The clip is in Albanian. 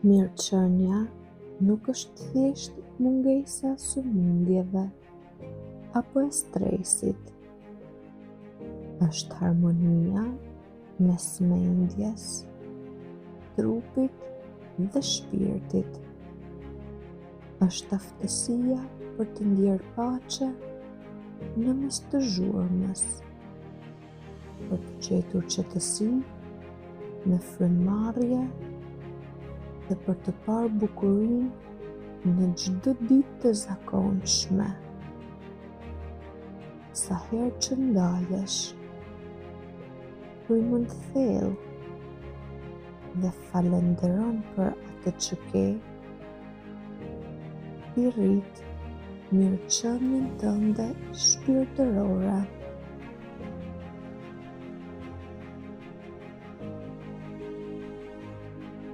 Mirëqenia nuk është thjesht mungesa e sëmundjeve apo e stresit. Është harmonia mes mendjes, trupit dhe shpirtit. Është aftësia për të ndjerë paqe në mes të zhurmës, për të gjetur qetësi në frymëmarrje dhe për të parë bukurinë në çdo ditë të zakonshme. Sa herë që ndalesh, frymën thellë dhe falenderon për atë që ke, i rrit mirëqenien tënde shpirtërore.